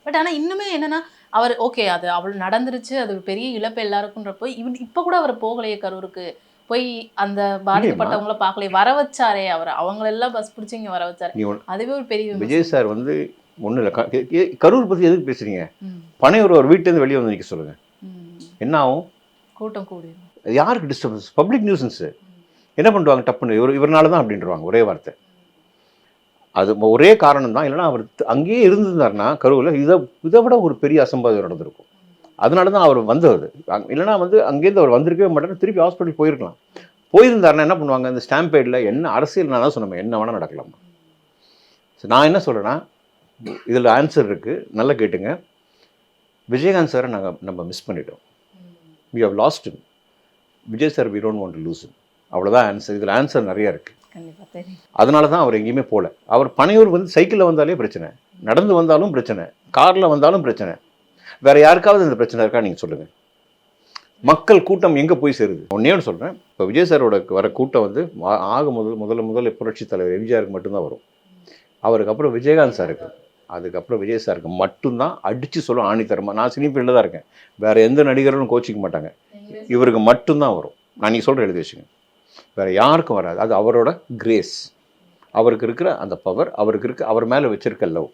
But ஆனா இன்னுமே என்னன்னா, அவர் ஓகே அது அவள் நடந்துருச்சு. அது ஒரு பெரிய இழப்பு எல்லாருக்குன்றப்போ, இப்ப கூட அவர் போகலையே கரூருக்கு. போய் அந்த இல்லையேம்மா. பாதிக்கப்பட்டவங்கள பார்க்கலையே. வர வச்சாரே அவர. அவங்களெல்லாம் பஸ் புடிச்சு இங்க வர வச்சாரே. நீ ஒண்ணு அதுவே ஒரு பெரிய விஜய் விமர்சனம் சார் தான். வந்து ஒண்ணும் இல்ல. கரூர் பத்தி எதுக்கு பேசுறீங்க? ம். பனையூர் ஒரு வீட்லேருந்து வெளிய வந்து நிக்க சொல்லுங்க. ம். என்ன ஆகும்? கூட்டம் கூடிரும். அது யாருக்கு டிஸ்டர்பன்ஸ்? Public nuisance. என்ன பண்ணுவாங்க டப்புன்னு? இவர்னால தான் அப்படின்ருவாங்க ஒரே வார்த்தை. அது ஒரே காரணம் தான். இல்லைன்னா அவர் அங்கேயே இருந்திருந்தாருன்னா கரூர்ல இதை விட ஒரு பெரிய அசம்பாவிதம் நடந்திருக்கும். அதனால தான் அவர் வந்தது. இல்லைன்னா வந்து அங்கேருந்து அவர் வந்திருக்கவே மாட்டார். திருப்பி ஹாஸ்பிட்டல் போயிருக்கலாம். போயிருந்தாருன்னா என்ன பண்ணுவாங்க? இந்த ஸ்டாம்பேடில் என்ன அரசியல் நான் தான் சொன்னேன், என்ன வேணால் நடக்கலாம். நான் என்ன சொல்கிறேன்னா, இதில் ஆன்சர் இருக்குது, நல்லா கேட்டுங்க. விஜயகாந்த் சாரை நம்ம மிஸ் பண்ணிட்டோம். We have lost him. Vijay sir we don't want to lose him. அவ்வளோதான் ஆன்சர். இதில் ஆன்சர் நிறையா இருக்குது. கண்டிப்பா தெரியும். அதனால தான் அவர் எங்கேயுமே போகல. அவர் பனையூர் வந்து சைக்கிளில் வந்தாலே பிரச்சனை, நடந்து வந்தாலும் பிரச்சனை, காரில் வந்தாலும் பிரச்சனை. வேறு யாருக்காவது இந்த பிரச்சனை இருக்கா நீங்கள் சொல்லுங்கள். மக்கள் கூட்டம் எங்கே போய் சேருது? ஒன்றே ஒன்று சொல்கிறேன். இப்போ விஜய் சாரோட வர கூட்டம் வந்து முதல்ல புரட்சி தலைவர் எம்ஜிஆருக்கு மட்டும்தான் வரும். அவருக்கு அப்புறம் விஜயகாந்த் சாருக்கு, அதுக்கப்புறம் விஜய் சாருக்கு மட்டும்தான் அடித்து சொல்லும் ஆணித்தரமாக. நான் சினி ஃபீல்டில் தான் இருக்கேன். வேறு எந்த நடிகர்களும் கோச்சிக்க மாட்டாங்க. இவருக்கு மட்டும்தான் வரும். நான் நீங்கள் சொல்கிற எழுதி வச்சுங்க. வேறு யாருக்கும் வராது. அது அவரோட கிரேஸ், அவருக்கு இருக்கிற அந்த பவர், அவருக்கு இருக்க அவர் மேலே வச்சிருக்க லவ்.